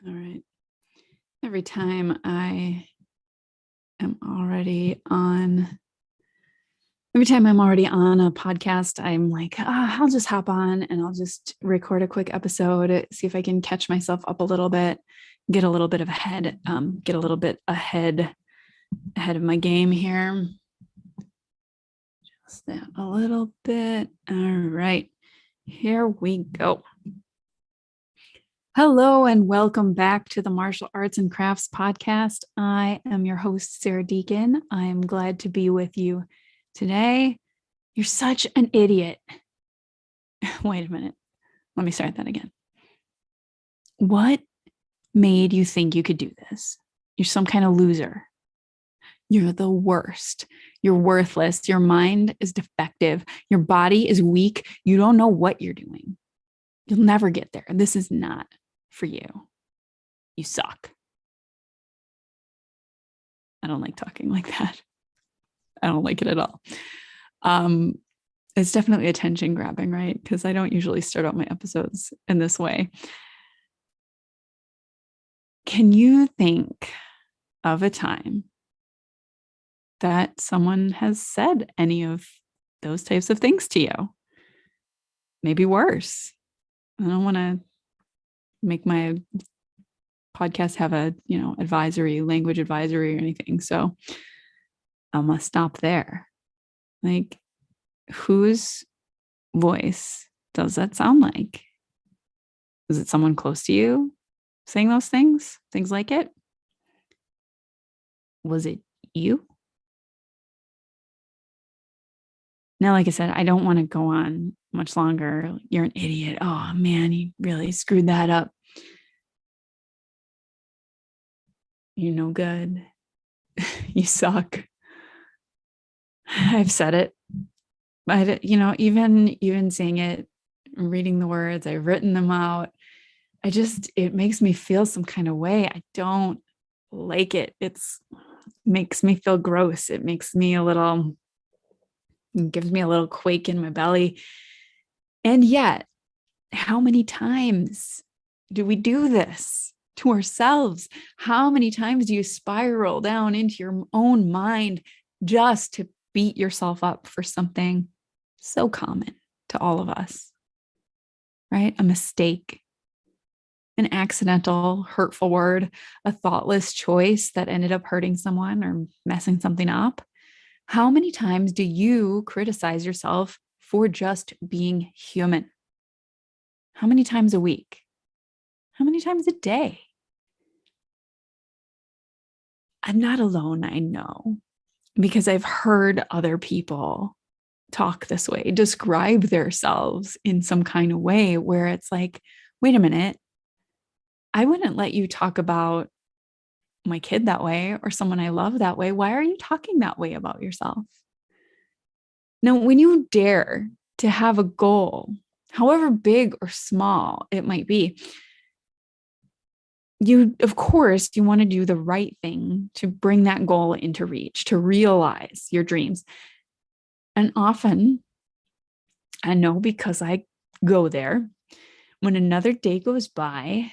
All right. Every time I am already on, every time I'm already on a podcast, I'm like, I'll just hop on and I'll just record a quick episode, see if I can catch myself up a little bit, get a little bit of ahead, get a little bit ahead of my game here. Just that a little bit. All right. Here we go. Hello and welcome back to the Martial Arts and Crafts podcast. I am your host, Sarah Deacon. I'm glad to be with you today. You're such an idiot. Wait a minute. Let me start that again. What made you think you could do this? You're some kind of loser. You're the worst. You're worthless. Your mind is defective. Your body is weak. You don't know what you're doing. You'll never get there. This is not for you. You suck. I don't like talking like that. I don't like it at all. It's definitely attention grabbing, right? Because I don't usually start out my episodes in this way. Can you think of a time that someone has said any of those types of things to you? Maybe worse. I don't want to make my podcast have a, language advisory or anything. So I'm gonna stop there. Like, whose voice does that sound like? Is it someone close to you saying those things like it? Was it you? Now, like I said, I don't want to go on much longer. You're an idiot. Oh man, you really screwed that up. You're no good. You suck. I've said it. But even saying it, reading the words, I've written them out. It makes me feel some kind of way. I don't like it. It makes me feel gross. It gives me a little quake in my belly. And yet, how many times do we do this to ourselves? How many times do you spiral down into your own mind just to beat yourself up for something so common to all of us, right? A mistake, an accidental, hurtful word, a thoughtless choice that ended up hurting someone or messing something up. How many times do you criticize yourself for just being human? How many times a week? How many times a day? I'm not alone, I know, because I've heard other people talk this way, describe themselves in some kind of way where it's like, wait a minute, I wouldn't let you talk about my kid that way or someone I love that way. Why are you talking that way about yourself? Now, when you dare to have a goal, however big or small it might be, of course, you want to do the right thing to bring that goal into reach, to realize your dreams. And often, I know because I go there, when another day goes by,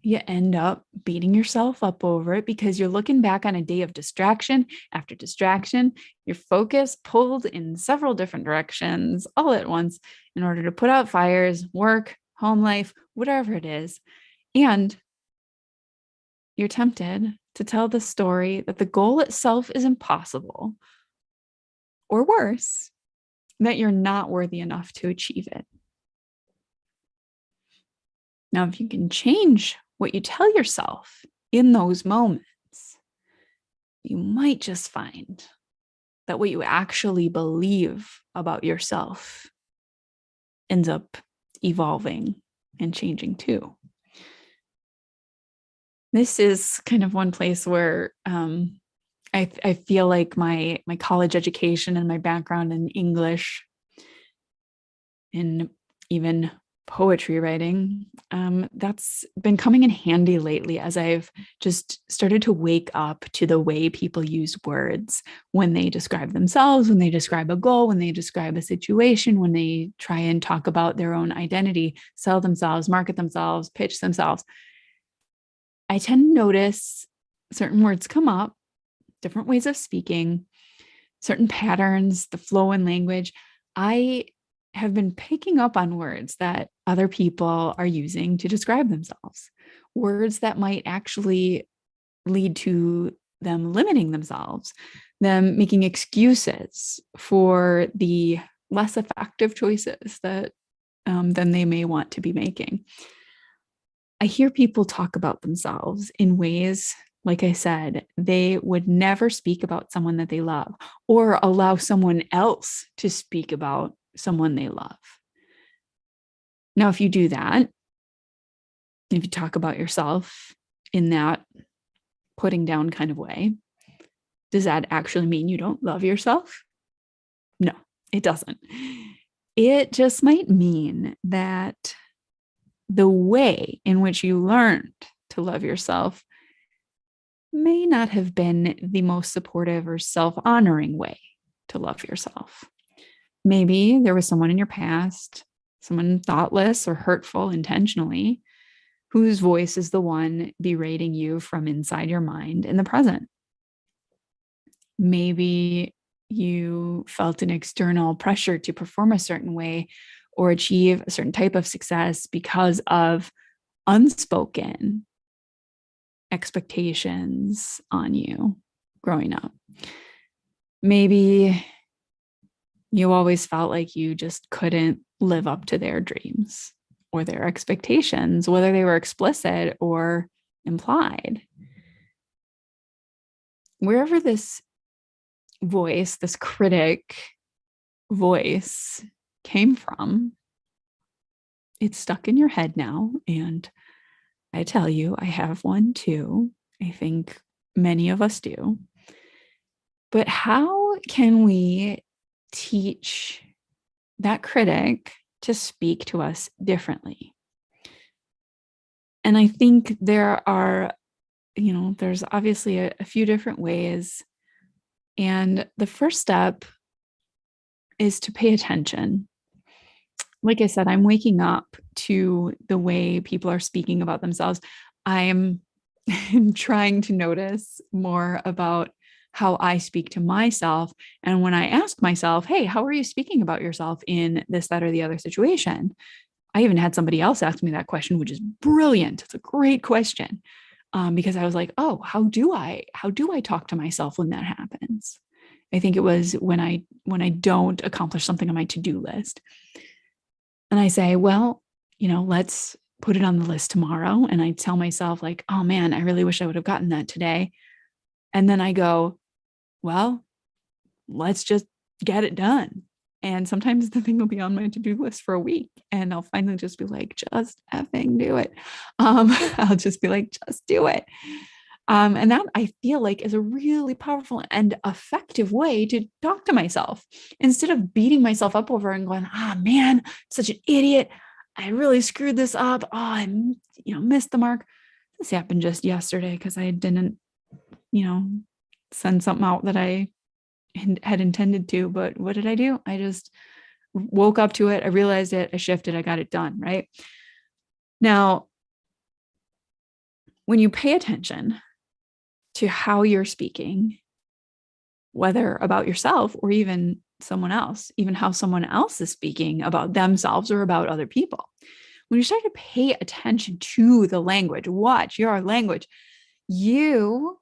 you end up beating yourself up over it because you're looking back on a day of distraction after distraction, your focus pulled in several different directions all at once in order to put out fires, work, home life, whatever it is. And you're tempted to tell the story that the goal itself is impossible, or worse, that you're not worthy enough to achieve it. Now, if you can change what you tell yourself in those moments, you might just find that what you actually believe about yourself ends up evolving and changing too. This is kind of one place where I feel like my college education and my background in English and even poetry writing, that's been coming in handy lately as I've just started to wake up to the way people use words when they describe themselves, when they describe a goal, when they describe a situation, when they try and talk about their own identity, sell themselves, market themselves, pitch themselves. I tend to notice certain words come up, different ways of speaking, certain patterns, the flow in language. I have been picking up on words that other people are using to describe themselves, words that might actually lead to them limiting themselves, them making excuses for the less effective choices that than they may want to be making. I hear people talk about themselves in ways, like I said, they would never speak about someone that they love or allow someone else to speak about someone they love. Now, if you do that, if you talk about yourself in that putting down kind of way, does that actually mean you don't love yourself? No, it doesn't. It just might mean that the way in which you learned to love yourself may not have been the most supportive or self-honoring way to love yourself. Maybe there was someone in your past, someone thoughtless or hurtful intentionally, whose voice is the one berating you from inside your mind in the present. Maybe you felt an external pressure to perform a certain way or achieve a certain type of success because of unspoken expectations on you growing up. Maybe you always felt like you just couldn't live up to their dreams or their expectations, whether they were explicit or implied. Wherever this voice, this critic voice came from, it's stuck in your head now. And I tell you, I have one too. I think many of us do. But how can we teach that critic to speak to us differently? And I think there are, there's obviously a few different ways. And the first step is to pay attention. Like I said, I'm waking up to the way people are speaking about themselves. I'm trying to notice more about how I speak to myself. And when I ask myself, hey, how are you speaking about yourself in this, that, or the other situation? I even had somebody else ask me that question, which is brilliant. It's a great question. Because I was like, oh, how do I talk to myself when that happens? I think it was when I don't accomplish something on my to-do list. And I say, well, let's put it on the list tomorrow. And I tell myself like, oh man, I really wish I would have gotten that today. And then I go, well, let's just get it done. And sometimes the thing will be on my to-do list for a week and I'll finally just be like, just effing do it. I'll just be like, just do it. And that I feel like is a really powerful and effective way to talk to myself instead of beating myself up over and going, man, such an idiot. I really screwed this up. Oh, I, missed the mark. This happened just yesterday because I didn't, send something out that I had intended to. But what did I do? I just woke up to it. I realized it. I shifted. I got it done. Right now, when you pay attention to how you're speaking, whether about yourself or even someone else, even how someone else is speaking about themselves or about other people. When you start to pay attention to the language, watch your language, you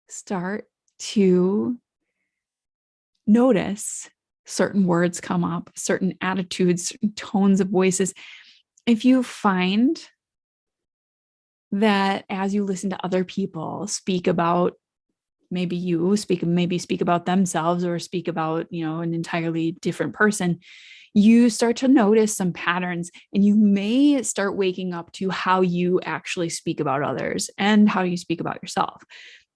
start to notice certain words come up, certain attitudes, certain tones of voices. If you find that as you listen to other people speak about maybe speak about themselves or speak about, an entirely different person, you start to notice some patterns and you may start waking up to how you actually speak about others and how you speak about yourself.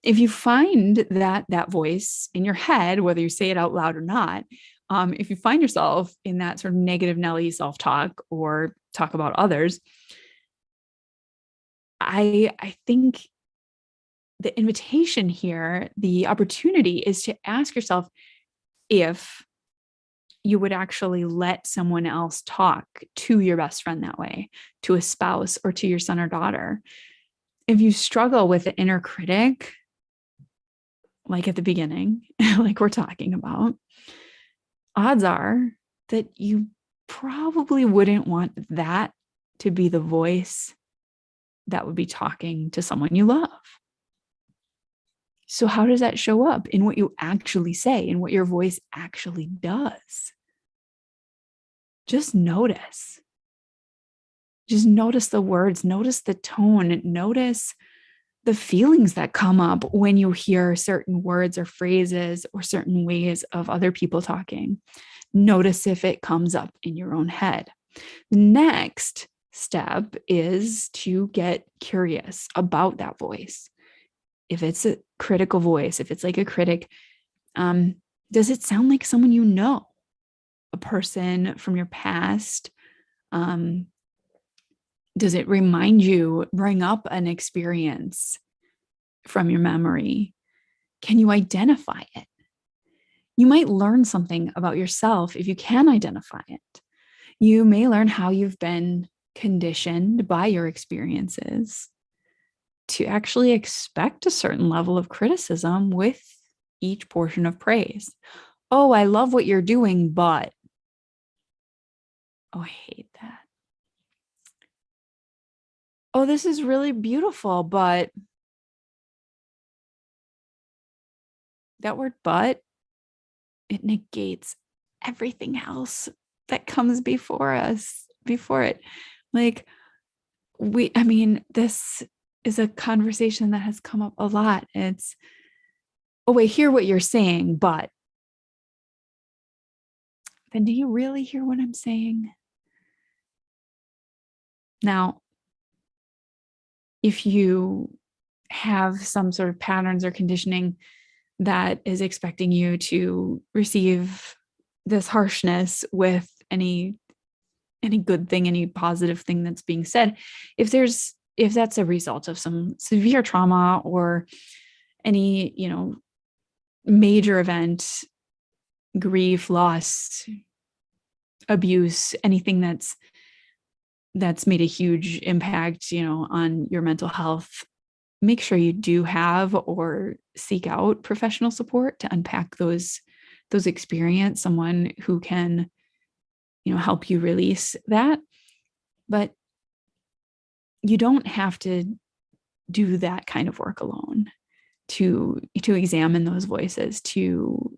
If you find that voice in your head, whether you say it out loud or not, if you find yourself in that sort of negative Nelly self-talk or talk about others, I think the invitation here, the opportunity is to ask yourself if you would actually let someone else talk to your best friend that way, to a spouse or to your son or daughter. if you struggle with the inner critic, like at the beginning, like we're talking about, odds are that you probably wouldn't want that to be the voice that would be talking to someone you love. So, how does that show up in what you actually say, in what your voice actually does? Just notice. Just notice the words, notice the tone, notice the feelings that come up when you hear certain words or phrases or certain ways of other people talking. Notice if it comes up in your own head. The next step is to get curious about that voice. If it's a critical voice, if it's like a critic, does it sound like someone you know, a person from your past? Does it remind you, bring up an experience from your memory? Can you identify it? You might learn something about yourself if you can identify it. You may learn how you've been conditioned by your experiences to actually expect a certain level of criticism with each portion of praise. Oh, I love what you're doing, but oh, I hate that. Oh, this is really beautiful, but that word but, it negates everything else that comes before it. Like this is a conversation that has come up a lot. It's, oh, I hear what you're saying, but then do you really hear what I'm saying? Now, if you have some sort of patterns or conditioning that is expecting you to receive this harshness with any good thing, any positive thing that's being said, if that's a result of some severe trauma or any, major event, grief, loss, abuse, anything that's made a huge impact, on your mental health, make sure you do have or seek out professional support to unpack those experiences, someone who can, help you release that. But you don't have to do that kind of work alone to examine those voices, to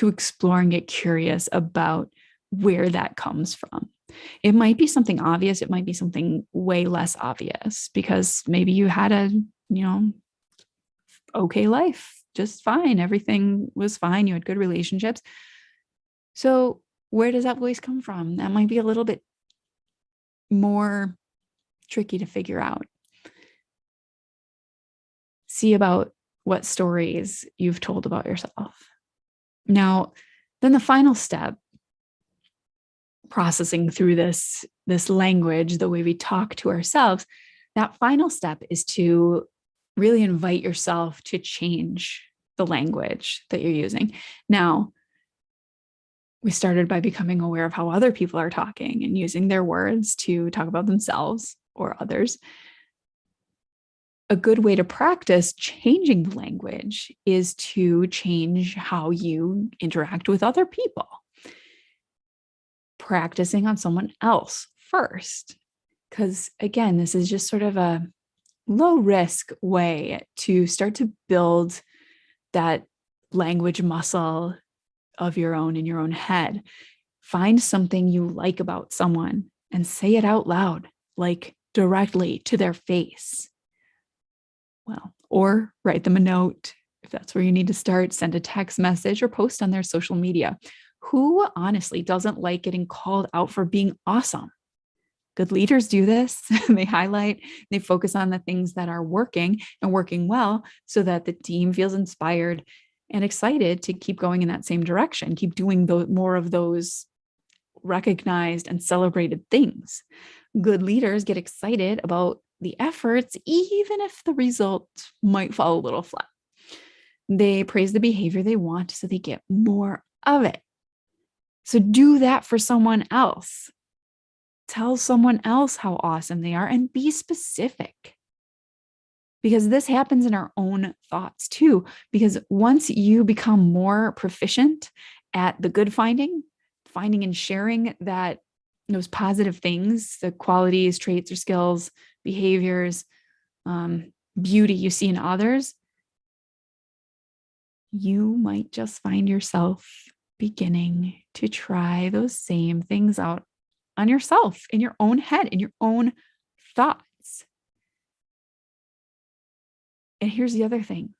explore and get curious about where that comes from. It might be something obvious. It might be something way less obvious because maybe you had a, okay life, just fine. Everything was fine. You had good relationships. So where does that voice come from? That might be a little bit more tricky to figure out. See about what stories you've told about yourself. Now, then the final step, processing through this language, the way we talk to ourselves, that final step is to really invite yourself to change the language that you're using. Now, we started by becoming aware of how other people are talking and using their words to talk about themselves or others. A good way to practice changing the language is to change how you interact with other people. Practicing on someone else first. Because again, this is just sort of a low risk way to start to build that language muscle of your own in your own head. Find something you like about someone and say it out loud, like directly to their face. Well, or write them a note if that's where you need to start, send a text message or post on their social media. Who honestly doesn't like getting called out for being awesome? Good leaders do this. They focus on the things that are working and working well so that the team feels inspired and excited to keep going in that same direction, keep doing more of those recognized and celebrated things. Good leaders get excited about the efforts, even if the result might fall a little flat. They praise the behavior they want so they get more of it. So do that for someone else. Tell someone else how awesome they are and be specific. because this happens in our own thoughts too. Because once you become more proficient at the good finding and sharing that those positive things, the qualities, traits, or skills, behaviors, beauty you see in others, you might just find yourself beginning to try those same things out on yourself, in your own head, in your own thoughts. And here's the other thing.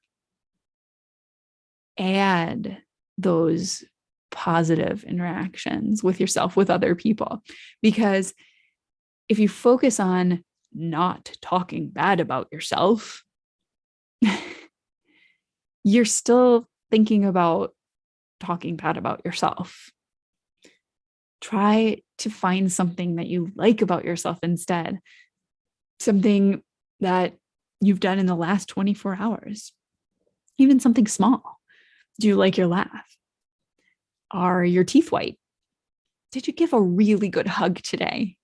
Add those positive interactions with yourself, with other people. Because if you focus on not talking bad about yourself, you're still thinking about talking bad about yourself. Try to find something that you like about yourself instead. Something that you've done in the last 24 hours, even something small. Do you like your laugh? Are your teeth white? Did you give a really good hug today?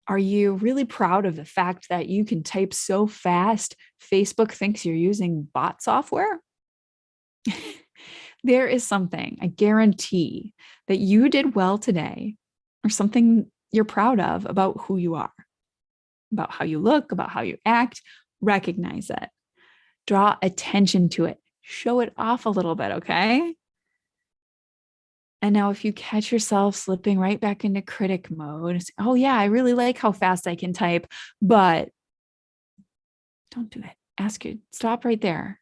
Are you really proud of the fact that you can type so fast, Facebook thinks you're using bot software? There is something, I guarantee, that you did well today, or something you're proud of about who you are, about how you look, about how you act. Recognize it. Draw attention to it. Show it off a little bit, okay? And now if you catch yourself slipping right back into critic mode, oh yeah, I really like how fast I can type, but don't do it. Ask you, stop right there.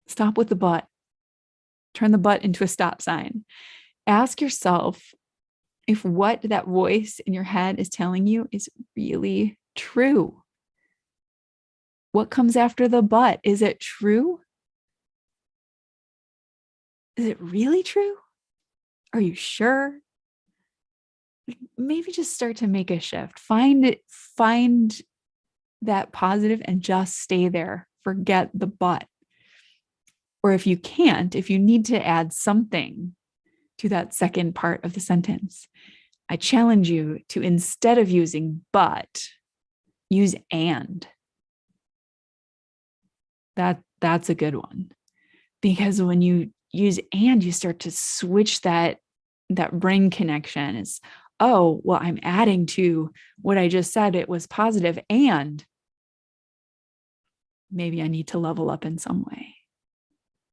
Stop with the but. Turn the but into a stop sign. Ask yourself if what that voice in your head is telling you is really true. What comes after the but? Is it true? Is it really true? Are you sure? Maybe just start to make a shift. Find that positive and just stay there. Forget the but. Or if you can't, if you need to add something to that second part of the sentence, I challenge you to, instead of using but, use and. That's a good one. Because when you use and, you start to switch that brain connection. Is, oh, well, I'm adding to what I just said. It was positive, and maybe I need to level up in some way.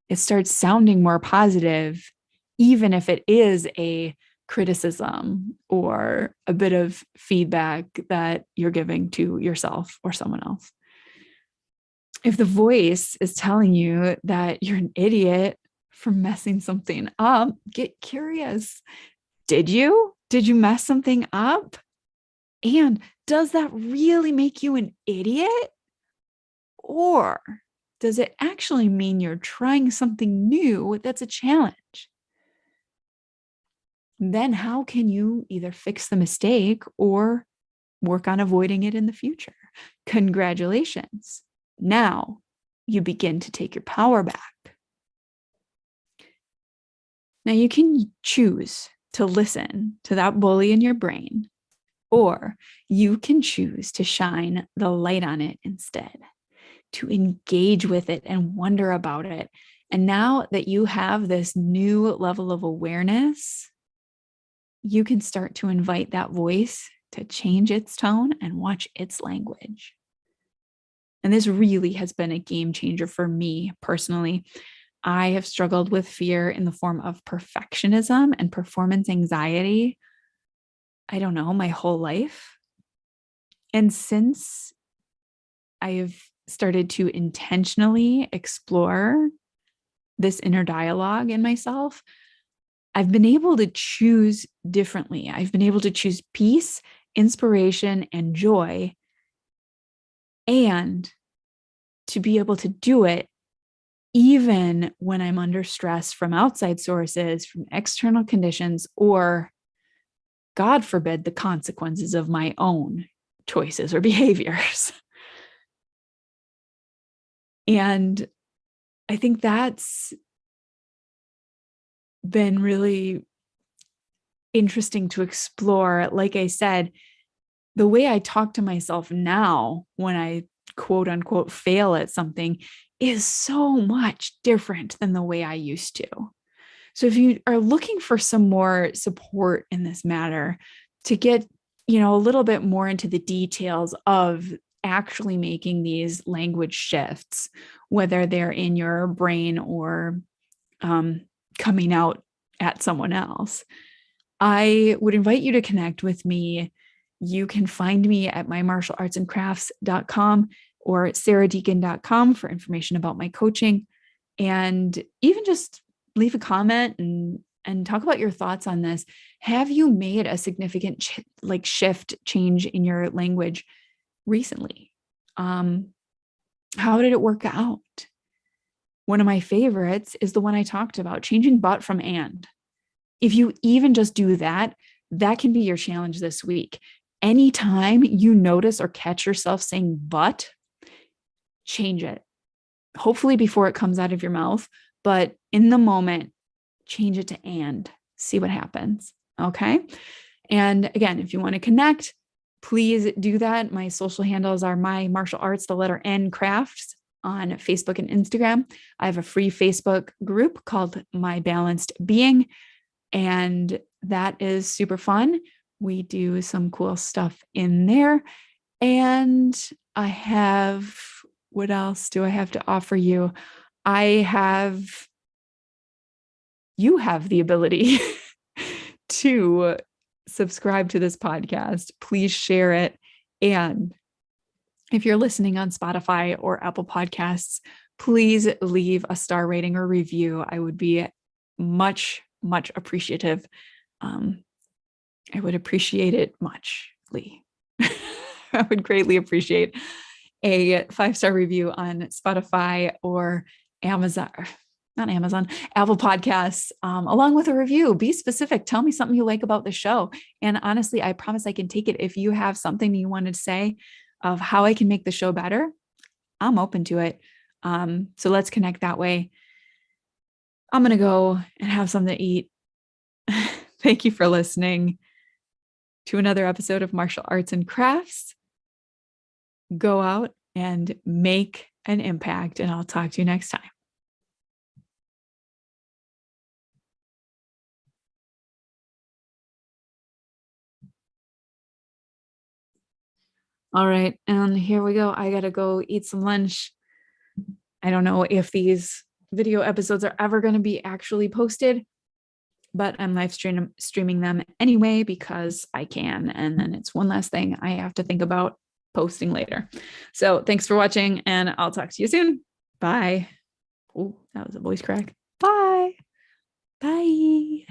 It starts sounding more positive, even if it is a criticism or a bit of feedback that you're giving to yourself or someone else. If the voice is telling you that you're an idiot for messing something up, get curious. Did you mess something up? And does that really make you an idiot? Or does it actually mean you're trying something new that's a challenge? Then how can you either fix the mistake or work on avoiding it in the future? Congratulations. Now you begin to take your power back. Now you can choose to listen to that bully in your brain, or you can choose to shine the light on it instead, to engage with it and wonder about it. And now that you have this new level of awareness, you can start to invite that voice to change its tone and watch its language. And this really has been a game changer for me personally. I have struggled with fear in the form of perfectionism and performance anxiety, I don't know, my whole life. And since I have started to intentionally explore this inner dialogue in myself, I've been able to choose differently. I've been able to choose peace, inspiration, and joy, and to be able to do it even when I'm under stress from outside sources, from external conditions, or, God forbid, the consequences of my own choices or behaviors. And I think that's been really interesting to explore. Like I said, the way I talk to myself now when I quote unquote fail at something is so much different than the way I used to. So if you are looking for some more support in this matter to get, a little bit more into the details of actually making these language shifts, whether they're in your brain or coming out at someone else, I would invite you to connect with me. You can find me at mymartialartsandcrafts.com or sarahdeacon.com for information about my coaching. And even just leave a comment and talk about your thoughts on this. Have you made a significant shift change in your language recently? How did it work out? One of my favorites is the one I talked about, changing but from and. If you even just do that, that can be your challenge this week. Anytime you notice or catch yourself saying but, change it. Hopefully before it comes out of your mouth, but in the moment, change it to and. See what happens. Okay. And again, if you want to connect, please do that. My social handles are my martial arts, the letter N crafts on Facebook and Instagram. I have a free Facebook group called My Balanced Being, and that is super fun. We do some cool stuff in there. And what else do I have to offer you? You have the ability to subscribe to this podcast. Please share it. And if you're listening on Spotify or Apple Podcasts, please leave a star rating or review. I would be much, much appreciative. I would appreciate it muchly. I would greatly appreciate a 5-star review on Spotify or Apple Podcasts, along with a review. Be specific. Tell me something you like about the show. And honestly, I promise I can take it. If you have something you want to say of how I can make the show better, I'm open to it. So let's connect that way. I'm going to go and have something to eat. Thank you for listening to another episode of Martial Arts and Crafts. Go out and make an impact, and I'll talk to you next time. All right, and here we go. I got to go eat some lunch. I don't know if these video episodes are ever going to be actually posted, but I'm live streaming them anyway because I can. And then it's one last thing I have to think about posting later. So thanks for watching, and I'll talk to you soon. Bye. Oh, that was a voice crack. Bye. Bye.